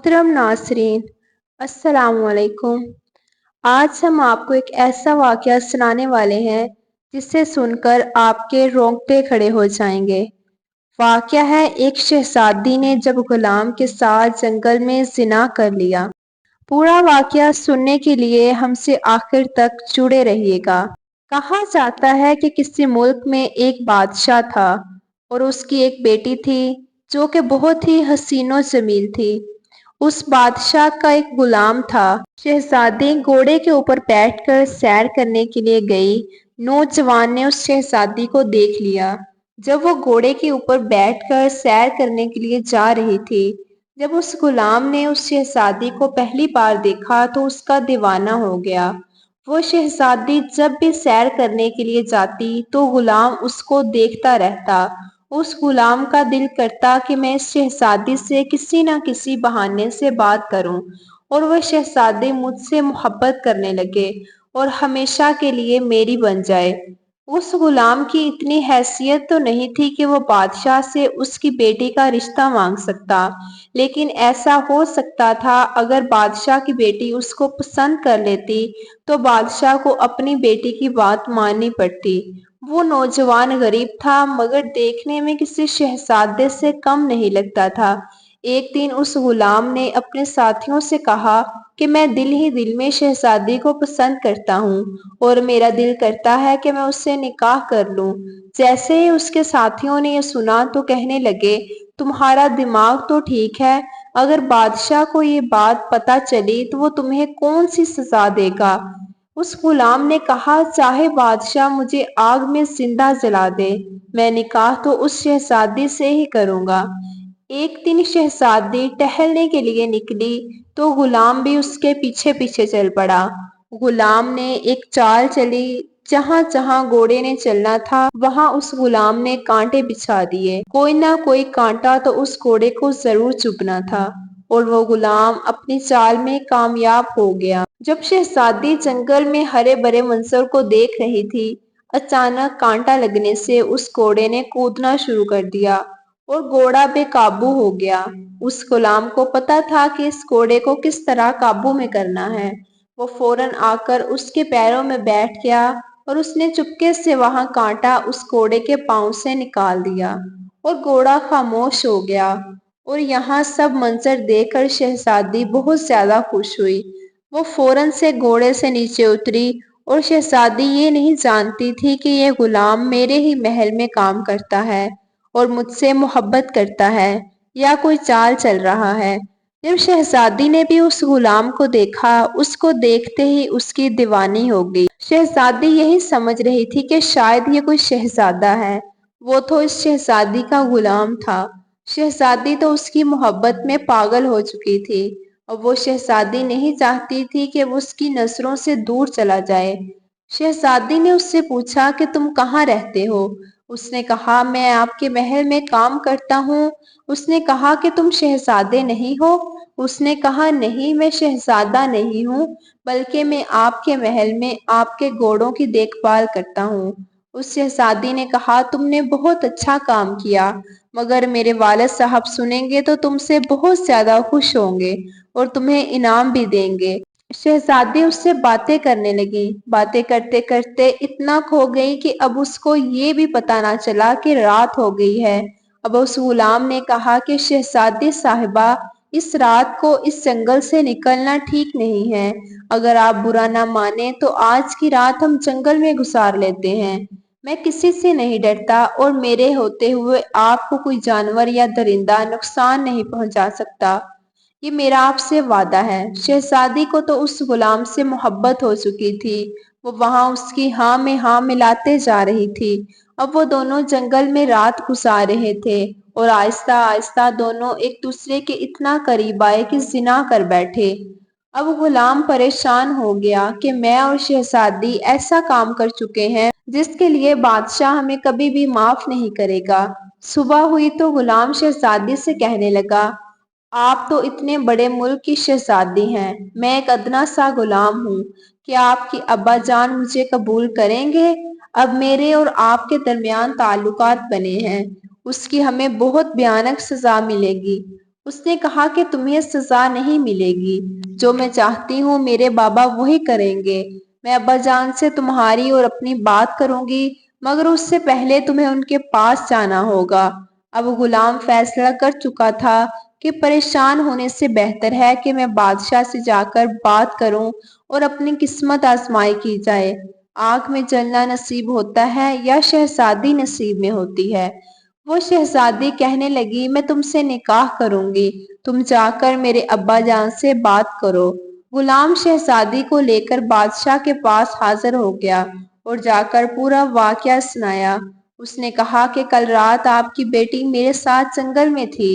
محترم ناظرین، السلام علیکم۔ آج ہم آپ کو ایک ایسا واقعہ سنانے والے ہیں جسے سن کر آپ کے رونگٹے کھڑے ہو جائیں گے۔ واقعہ ہے ایک شہزادی نے جب غلام کے ساتھ جنگل میں زنا کر لیا۔ پورا واقعہ سننے کے لیے ہم سے آخر تک جڑے رہیے گا۔ کہا جاتا ہے کہ کسی ملک میں ایک بادشاہ تھا اور اس کی ایک بیٹی تھی جو کہ بہت ہی حسین و جمیل تھی۔ اس بادشاہ کا ایک غلام تھا۔ شہزادی گھوڑے کے اوپر بیٹھ کر سیر کرنے کے لیے گئی۔ نوجوان نے اس شہزادی کو دیکھ لیا جب وہ گھوڑے کے اوپر بیٹھ کر سیر کرنے کے لیے جا رہی تھی۔ جب اس غلام نے اس شہزادی کو پہلی بار دیکھا تو اس کا دیوانہ ہو گیا۔ وہ شہزادی جب بھی سیر کرنے کے لیے جاتی تو غلام اس کو دیکھتا رہتا۔ اس غلام کا دل کرتا کہ میں اس شہزادی سے کسی نہ کسی بہانے سے بات کروں اور وہ شہزادی مجھ سے محبت کرنے لگے اور ہمیشہ کے لیے میری بن جائے۔ اس غلام کی اتنی حیثیت تو نہیں تھی کہ وہ بادشاہ سے اس کی بیٹی کا رشتہ مانگ سکتا، لیکن ایسا ہو سکتا تھا اگر بادشاہ کی بیٹی اس کو پسند کر لیتی تو بادشاہ کو اپنی بیٹی کی بات ماننی پڑتی۔ وہ نوجوان غریب تھا مگر دیکھنے میں کسی شہزادے سے کم نہیں لگتا تھا۔ ایک دن اس غلام نے اپنے ساتھیوں سے کہا کہ میں دل ہی دل میں شہزادی کو پسند کرتا ہوں اور میرا دل کرتا ہے کہ میں اس سے نکاح کر لوں۔ جیسے ہی اس کے ساتھیوں نے یہ سنا تو کہنے لگے، تمہارا دماغ تو ٹھیک ہے، اگر بادشاہ کو یہ بات پتہ چلی تو وہ تمہیں کون سی سزا دے گا؟ اس غلام نے کہا، چاہے بادشاہ مجھے آگ میں زندہ جلا دے، میں نکاح تو اس شہزادی سے ہی کروں گا۔ ایک دن شہزادی ٹہلنے کے لیے نکلی تو غلام بھی اس کے پیچھے پیچھے چل پڑا۔ غلام نے ایک چال چلی، جہاں جہاں گھوڑے نے چلنا تھا وہاں اس غلام نے کانٹے بچھا دیے۔ کوئی نہ کوئی کانٹا تو اس گھوڑے کو ضرور چبھنا تھا اور وہ غلام اپنی چال میں کامیاب ہو گیا۔ جب شہزادی جنگل میں ہرے بھرے منظر کو دیکھ رہی تھی، اچانک کانٹا لگنے سے اس گھوڑے نے کودنا شروع کر دیا اور گھوڑا بے قابو ہو گیا۔ اس غلام کو پتا تھا کہ اس گھوڑے کو کس طرح قابو میں کرنا ہے۔ وہ فوراً آ کر اس کے پیروں میں بیٹھ گیا اور اس نے چپکے سے وہاں کانٹا اس گھوڑے کے پاؤں سے نکال دیا اور گھوڑا خاموش ہو گیا۔ اور یہاں سب منظر دیکھ کر شہزادی بہت زیادہ خوش ہوئی۔ وہ فوراً سے گھوڑے سے نیچے اتری اور شہزادی یہ نہیں جانتی تھی کہ یہ غلام میرے ہی محل میں کام کرتا ہے اور مجھ سے محبت کرتا ہے یا کوئی چال چل رہا ہے۔ جب شہزادی نے بھی اس غلام کو دیکھا، اس کو دیکھتے ہی اس کی دیوانی ہو گئی۔ شہزادی یہی سمجھ رہی تھی کہ شاید یہ کوئی شہزادہ ہے، وہ تو اس شہزادی کا غلام تھا۔ شہزادی تو اس کی محبت میں پاگل ہو چکی تھی اور وہ شہزادی نہیں چاہتی تھی کہ وہ اس کی نظروں سے دور چلا جائے۔ شہزادی نے اس سے پوچھا کہ تم کہاں رہتے ہو؟ اس نے کہا، میں آپ کے محل میں کام کرتا ہوں۔ اس نے کہا کہ تم شہزادے نہیں ہو؟ اس نے کہا، نہیں، میں شہزادہ نہیں ہوں بلکہ میں آپ کے محل میں آپ کے گھوڑوں کی دیکھ بھال کرتا ہوں۔ اس شہزادی نے کہا، تم نے بہت اچھا کام کیا، مگر میرے والد صاحب سنیں گے تو تم سے بہت زیادہ خوش ہوں گے اور تمہیں انعام بھی دیں گے۔ شہزادی اس سے باتیں کرنے لگی۔ باتیں کرتے کرتے اتنا کھو گئی کہ اب اس کو یہ بھی پتہ نہ چلا کہ رات ہو گئی ہے۔ اب اس غلام نے کہا کہ شہزادی صاحبہ، اس رات کو اس جنگل سے نکلنا ٹھیک نہیں ہے۔ اگر آپ برا نہ مانیں تو آج کی رات ہم جنگل میں گزار لیتے ہیں۔ میں کسی سے نہیں ڈرتا اور میرے ہوتے ہوئے آپ کو کوئی جانور یا درندہ نقصان نہیں پہنچا سکتا، یہ میرا آپ سے وعدہ ہے۔ شہزادی کو تو اس غلام سے محبت ہو چکی تھی، وہ وہاں اس کی ہاں میں ہاں ملاتے جا رہی تھی۔ اب وہ دونوں جنگل میں رات گزار رہے تھے اور آہستہ آہستہ دونوں ایک دوسرے کے اتنا قریب آئے کہ زنا کر بیٹھے۔ اب غلام پریشان ہو گیا کہ میں اور شہزادی ایسا کام کر چکے ہیں جس کے لیے بادشاہ ہمیں کبھی بھی معاف نہیں کرے گا۔ صبح ہوئی تو غلام شہزادی سے کہنے لگا، آپ تو اتنے بڑے ملک کی شہزادی ہیں، میں ایک ادنا سا غلام ہوں، کیا آپ کی ابا جان مجھے قبول کریں گے؟ اب میرے اور آپ کے درمیان تعلقات بنے ہیں، اس کی ہمیں بہت بھیانک سزا ملے گی۔ اس نے کہا کہ تمہیں سزا نہیں ملے گی، جو میں چاہتی ہوں میرے بابا وہی کریں گے۔ میں ابا جان سے تمہاری اور اپنی بات کروں گی، مگر اس سے پہلے تمہیں ان کے پاس جانا ہوگا۔ اب غلام فیصلہ کر چکا تھا کہ پریشان ہونے سے بہتر ہے کہ میں بادشاہ سے جا کر بات کروں اور اپنی قسمت آزمائی کی جائے۔ آگ میں جلنا نصیب ہوتا ہے یا شہزادی نصیب میں ہوتی ہے؟ وہ شہزادی کہنے لگی، میں تم سے نکاح کروں گی، تم جا کر میرے ابا جان سے بات کرو۔ غلام شہزادی کو لے کر بادشاہ کے پاس حاضر ہو گیا اور جا کر پورا واقعہ سنایا۔ اس نے کہا کہ کل رات آپ کی بیٹی میرے ساتھ جنگل میں تھی،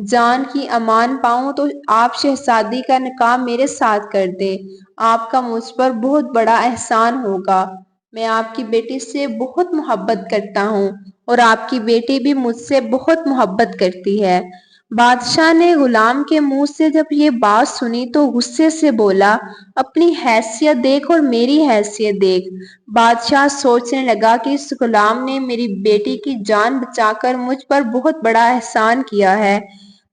جان کی امان پاؤں تو آپ شہزادی کا نکاح میرے ساتھ کر دیں، آپ کا مجھ پر بہت بڑا احسان ہوگا۔ میں آپ کی بیٹی سے بہت محبت کرتا ہوں اور آپ کی بیٹی بھی مجھ سے بہت محبت کرتی ہے۔ بادشاہ نے غلام کے منہ سے جب یہ بات سنی تو غصے سے بولا، اپنی حیثیت دیکھ اور میری حیثیت دیکھ۔ بادشاہ سوچنے لگا کہ اس غلام نے میری بیٹی کی جان بچا کر مجھ پر بہت بڑا احسان کیا ہے۔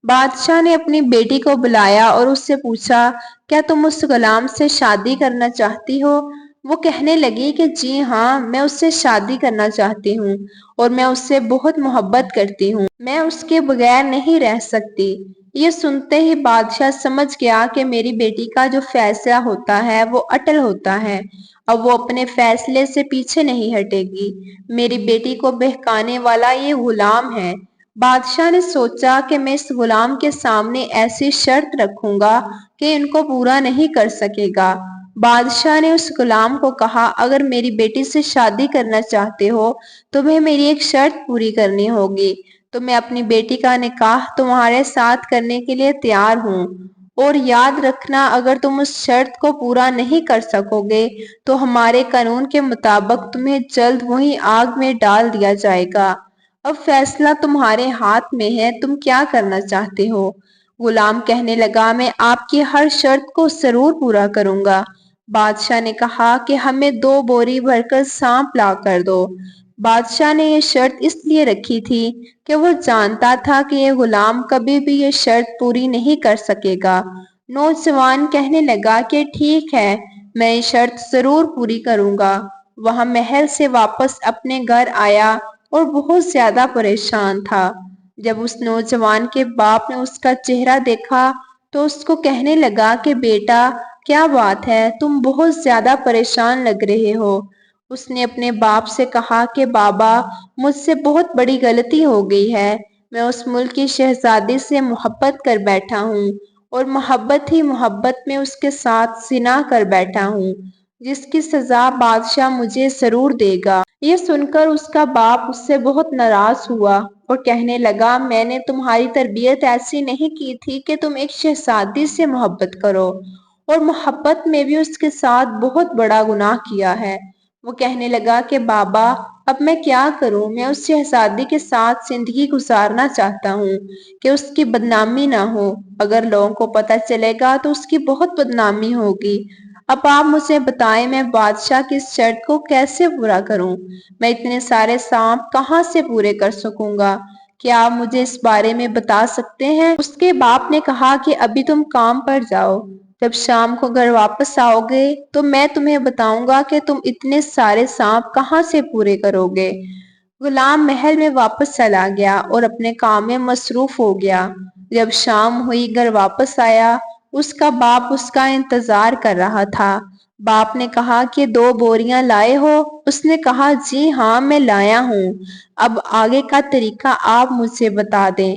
بادشاہ نے اپنی بیٹی کو بلایا اور اس سے پوچھا، کیا تم اس غلام سے شادی کرنا چاہتی ہو؟ وہ کہنے لگی کہ جی ہاں، میں اس سے شادی کرنا چاہتی ہوں اور میں اس سے بہت محبت کرتی ہوں، میں اس کے بغیر نہیں رہ سکتی۔ یہ سنتے ہی بادشاہ سمجھ گیا کہ میری بیٹی کا جو فیصلہ ہوتا ہے وہ اٹل ہوتا ہے، اب وہ اپنے فیصلے سے پیچھے نہیں ہٹے گی۔ میری بیٹی کو بہکانے والا یہ غلام ہے۔ بادشاہ نے سوچا کہ میں اس غلام کے سامنے ایسی شرط رکھوں گا کہ ان کو پورا نہیں کر سکے گا۔ بادشاہ نے اس غلام کو کہا، اگر میری بیٹی سے شادی کرنا چاہتے ہو تو میں میری ایک شرط پوری کرنی ہوگی، تو میں اپنی بیٹی کا نکاح تمہارے ساتھ کرنے کے لیے تیار ہوں، اور یاد رکھنا اگر تم اس شرط کو پورا نہیں کر سکو گے تو ہمارے قانون کے مطابق تمہیں جلد وہیں آگ میں ڈال دیا جائے گا۔ اب فیصلہ تمہارے ہاتھ میں ہے، تم کیا کرنا چاہتے ہو؟ غلام کہنے لگا، میں آپ کی ہر شرط کو ضرور پورا کروں گا۔ بادشاہ نے کہا کہ ہمیں 2 بوری بھر کر سانپ لا کر دو۔ بادشاہ نے یہ شرط اس لیے رکھی تھی کہ وہ جانتا تھا کہ یہ غلام کبھی بھی یہ شرط پوری نہیں کر سکے گا۔ نوجوان کہنے لگا کہ ٹھیک ہے، میں یہ شرط ضرور پوری کروں گا۔ وہاں محل سے واپس اپنے گھر آیا اور بہت زیادہ پریشان تھا۔ جب اس نوجوان کے باپ نے اس کا چہرہ دیکھا تو اس کو کہنے لگا کہ بیٹا، کیا بات ہے، تم بہت زیادہ پریشان لگ رہے ہو۔ اس نے اپنے باپ سے کہا کہ بابا، مجھ سے بہت بڑی غلطی ہو گئی ہے، میں اس ملک کی شہزادی سے محبت کر بیٹھا ہوں اور محبت ہی محبت میں اس کے ساتھ زنا کر بیٹھا ہوں، جس کی سزا بادشاہ مجھے ضرور دے گا۔ یہ سن کر اس کا باپ اس سے بہت ناراض ہوا اور کہنے لگا، میں نے تمہاری تربیت ایسی نہیں کی تھی کہ تم ایک شہزادی سے محبت کرو، اور محبت میں بھی اس کے ساتھ بہت بڑا گناہ کیا ہے۔ وہ کہنے لگا کہ بابا، اب میں کیا کروں، میں اس شہزادی کے ساتھ زندگی گزارنا چاہتا ہوں کہ اس کی بدنامی نہ ہو، اگر لوگوں کو پتہ چلے گا تو اس کی بہت بدنامی ہوگی۔ اب آپ مجھے بتائیں، میں بادشاہ کی اس شرط کو کیسے پورا کروں؟ میں اتنے سارے سانپ کہاں سے پورے کر سکوں گا؟ کیا آپ مجھے اس بارے میں بتا سکتے ہیں؟ اس کے باپ نے کہا کہ ابھی تم کام پر جاؤ، جب شام کو گھر واپس آؤ گے تو میں تمہیں بتاؤں گا کہ تم اتنے سارے سانپ کہاں سے پورے کرو گے۔ غلام محل میں واپس چلا گیا اور اپنے کام میں مصروف ہو گیا۔ جب شام ہوئی گھر واپس آیا، اس کا باپ اس کا انتظار کر رہا تھا۔ باپ نے کہا کہ 2 بوریاں لائے ہو؟ اس نے کہا جی ہاں، میں لایا ہوں، اب آگے کا طریقہ آپ مجھے بتا دیں۔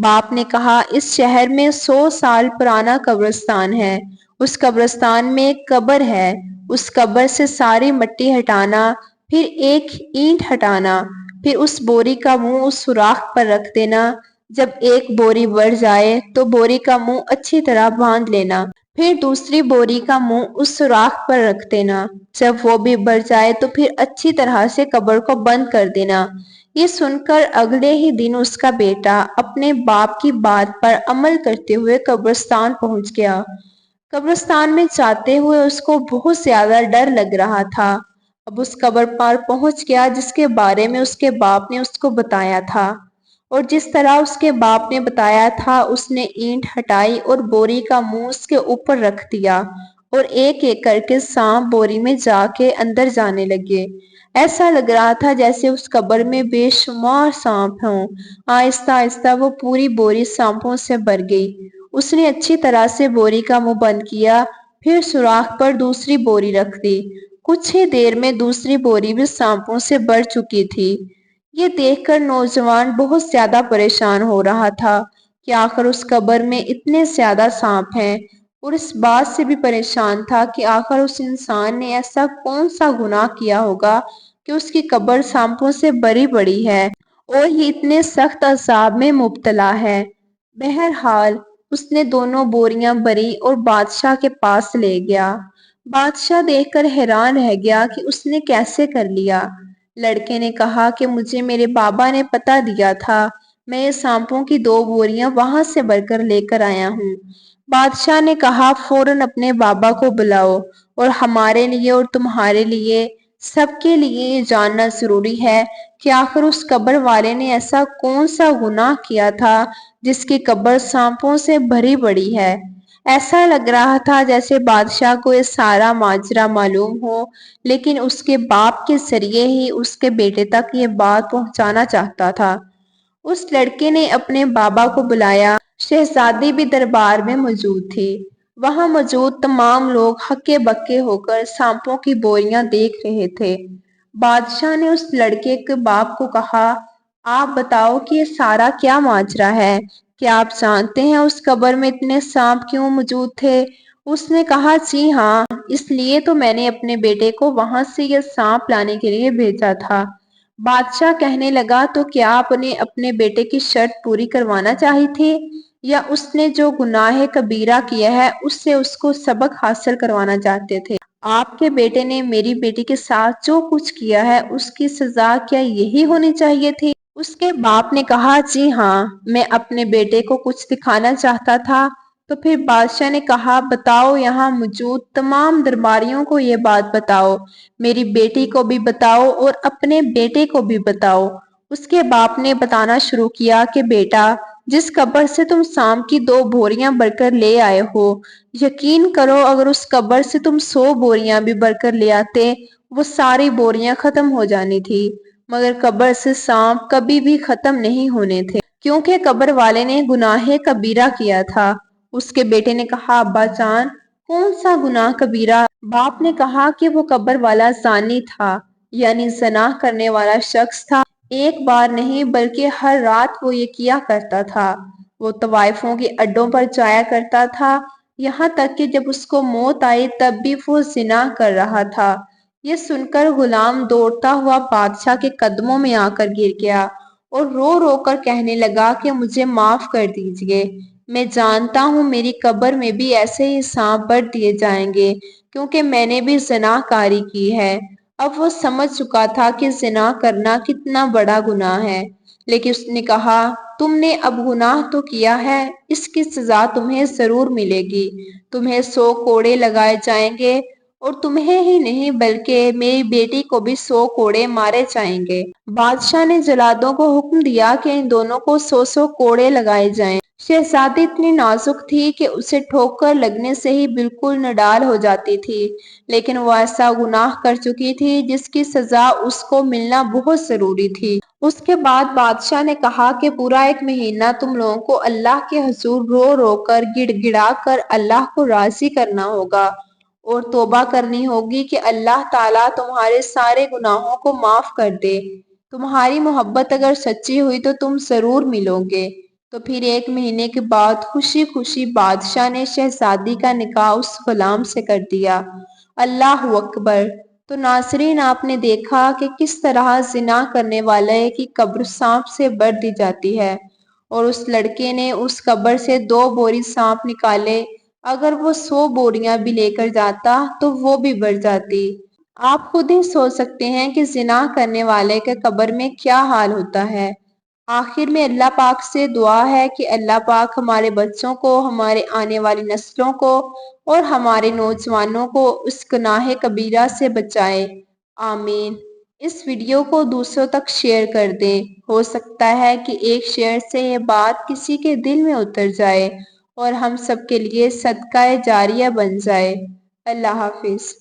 باپ نے کہا، اس شہر میں 100 سال پرانا قبرستان ہے، اس قبرستان میں ایک قبر ہے، اس قبر سے ساری مٹی ہٹانا، پھر ایک اینٹ ہٹانا، پھر اس بوری کا منہ اس سوراخ پر رکھ دینا۔ جب ایک بوری بڑھ جائے تو بوری کا منہ اچھی طرح باندھ لینا، پھر دوسری بوری کا منہ اس سوراخ پر رکھ دینا، جب وہ بھی بڑھ جائے تو پھر اچھی طرح سے قبر کو بند کر دینا۔ یہ سن کر اگلے ہی دن اس کا بیٹا اپنے باپ کی بات پر عمل کرتے ہوئے قبرستان پہنچ گیا۔ قبرستان میں جاتے ہوئے اس کو بہت زیادہ ڈر لگ رہا تھا۔ اب اس قبر پر پہنچ گیا جس کے بارے میں اس کے باپ نے اس کو بتایا تھا، اور جس طرح اس کے باپ نے بتایا تھا اس نے اینٹ ہٹائی اور بوری کا منہ اس کے اوپر رکھ دیا اور ایک ایک کر کے سانپ بوری میں جا کے اندر جانے لگے۔ ایسا لگ رہا تھا جیسے اس قبر میں بے شمار سانپ ہوں۔ آہستہ آہستہ وہ پوری بوری سانپوں سے بھر گئی۔ اس نے اچھی طرح سے بوری کا منہ بند کیا، پھر سوراخ پر دوسری بوری رکھ دی۔ کچھ ہی دیر میں دوسری بوری بھی سانپوں سے بھر چکی تھی۔ یہ دیکھ کر نوجوان بہت زیادہ پریشان ہو رہا تھا کہ آخر اس قبر میں اتنے زیادہ سانپ ہیں، اور اس بات سے بھی پریشان تھا کہ آخر اس انسان نے ایسا کون سا گناہ کیا ہوگا کہ اس کی قبر سانپوں سے بھری پڑی ہے اور یہ اتنے سخت عذاب میں مبتلا ہے۔ بہرحال اس نے دونوں بوریاں بھری اور بادشاہ کے پاس لے گیا۔ بادشاہ دیکھ کر حیران رہ گیا کہ اس نے کیسے کر لیا۔ لڑکے نے کہا کہ مجھے میرے بابا نے پتہ دیا تھا، میں یہ سانپوں کی 2 بوریاں وہاں سے بھر کر لے کر آیا ہوں۔ بادشاہ نے کہا فوراً اپنے بابا کو بلاؤ، اور ہمارے لیے اور تمہارے لیے سب کے لیے یہ جاننا ضروری ہے کہ آخر اس قبر والے نے ایسا کون سا گناہ کیا تھا جس کی قبر سانپوں سے بھری پڑی ہے۔ ایسا لگ رہا تھا جیسے بادشاہ کو یہ سارا ماجرا معلوم ہو، لیکن اس کے باپ کے ذریعے ہی اس کے بیٹے تک یہ بات پہنچانا چاہتا تھا۔ اس لڑکے نے اپنے بابا کو بلایا۔ شہزادی بھی دربار میں موجود تھی۔ وہاں موجود تمام لوگ ہکے بکے ہو کر سانپوں کی بوریاں دیکھ رہے تھے۔ بادشاہ نے اس لڑکے کے باپ کو کہا، آپ بتاؤ کہ یہ سارا کیا ماجرا ہے؟ کیا آپ جانتے ہیں اس قبر میں اتنے سانپ کیوں موجود تھے؟ اس نے کہا جی ہاں، اس لیے تو میں نے اپنے بیٹے کو وہاں سے یہ سانپ لانے کے لیے بھیجا تھا۔ بادشاہ کہنے لگا تو کیا آپ نے اپنے بیٹے کی شرط پوری کروانا چاہی تھی، یا اس نے جو گناہ کبیرہ کیا ہے اس سے اس کو سبق حاصل کروانا چاہتے تھے؟ آپ کے بیٹے نے میری بیٹی کے ساتھ جو کچھ کیا ہے اس کی سزا کیا یہی ہونی چاہیے تھی؟ اس کے باپ نے کہا جی ہاں، میں اپنے بیٹے کو کچھ دکھانا چاہتا تھا۔ تو پھر بادشاہ نے کہا بتاؤ، یہاں موجود تمام درباریوں کو یہ بات بتاؤ، میری بیٹی کو بھی بتاؤ اور اپنے بیٹے کو بھی بتاؤ۔ اس کے باپ نے بتانا شروع کیا کہ بیٹا، جس قبر سے تم سانپ کی 2 بوریاں بھر کر لے آئے ہو، یقین کرو اگر اس قبر سے تم 100 بوریاں بھی بھر کر لے آتے وہ ساری بوریاں ختم ہو جانی تھی، مگر قبر سے سانپ کبھی بھی ختم نہیں ہونے تھے، کیونکہ قبر والے نے گناہ کبیرہ کیا تھا۔ اس کے بیٹے نے کہا ابا جان، کون سا گناہ کبیرہ؟ باپ نے کہا کہ وہ قبر والا زانی تھا، یعنی زنا کرنے والا شخص تھا۔ ایک بار نہیں بلکہ ہر رات وہ یہ کیا کرتا تھا۔ وہ طوائفوں کے اڈوں پر جایا کرتا تھا، یہاں تک کہ جب اس کو موت آئی تب بھی وہ زنا کر رہا تھا۔ یہ سن کر غلام دوڑتا ہوا بادشاہ کے قدموں میں آ کر گر گیا اور رو رو کر کہنے لگا کہ مجھے معاف کر دیجئے، میں جانتا ہوں میری قبر میں بھی ایسے ہی سانپ بھر دیے جائیں گے، کیونکہ میں نے بھی زنا کاری کی ہے۔ اب وہ سمجھ چکا تھا کہ زنا کرنا کتنا بڑا گناہ ہے، لیکن اس نے کہا تم نے اب گناہ تو کیا ہے، اس کی سزا تمہیں ضرور ملے گی، تمہیں 100 کوڑے لگائے جائیں گے، اور تمہیں ہی نہیں بلکہ میری بیٹی کو بھی 100 کوڑے مارے جائیں گے۔ بادشاہ نے جلادوں کو حکم دیا کہ ان دونوں کو 100 کوڑے لگائے جائیں۔ شہزادی اتنی نازک تھی کہ اسے ٹھوکر لگنے سے ہی بالکل نڈال ہو جاتی تھی، لیکن وہ ایسا گناہ کر چکی تھی جس کی سزا اس کو ملنا بہت ضروری تھی۔ اس کے بعد بادشاہ نے کہا کہ پورا 1 مہینہ تم لوگوں کو اللہ کے حضور رو رو کر گڑ گڑا کر اللہ کو راضی کرنا ہوگا اور توبہ کرنی ہوگی کہ اللہ تعالیٰ تمہارے سارے گناہوں کو معاف کر دے۔ تمہاری محبت اگر سچی ہوئی تو تم ضرور ملو گے۔ تو پھر 1 مہینے کے بعد خوشی خوشی بادشاہ نے شہزادی کا نکاح اس غلام سے کر دیا۔ اللہ اکبر! تو ناظرین، آپ نے دیکھا کہ کس طرح زنا کرنے والے کی قبر سانپ سے بھر دی جاتی ہے، اور اس لڑکے نے اس قبر سے 2 بوری سانپ نکالے۔ اگر وہ 100 بوریاں بھی لے کر جاتا تو وہ بھی بھر جاتی۔ آپ خود ہی سوچ سکتے ہیں کہ زنا کرنے والے کے قبر میں کیا حال ہوتا ہے۔ آخر میں اللہ پاک سے دعا ہے کہ اللہ پاک ہمارے بچوں کو، ہمارے آنے والی نسلوں کو اور ہمارے نوجوانوں کو اس گناہ کبیرہ سے بچائے۔ آمین۔ اس ویڈیو کو دوسروں تک شیئر کر دیں، ہو سکتا ہے کہ ایک شیئر سے یہ بات کسی کے دل میں اتر جائے اور ہم سب کے لیے صدقہ جاریہ بن جائے۔ اللہ حافظ۔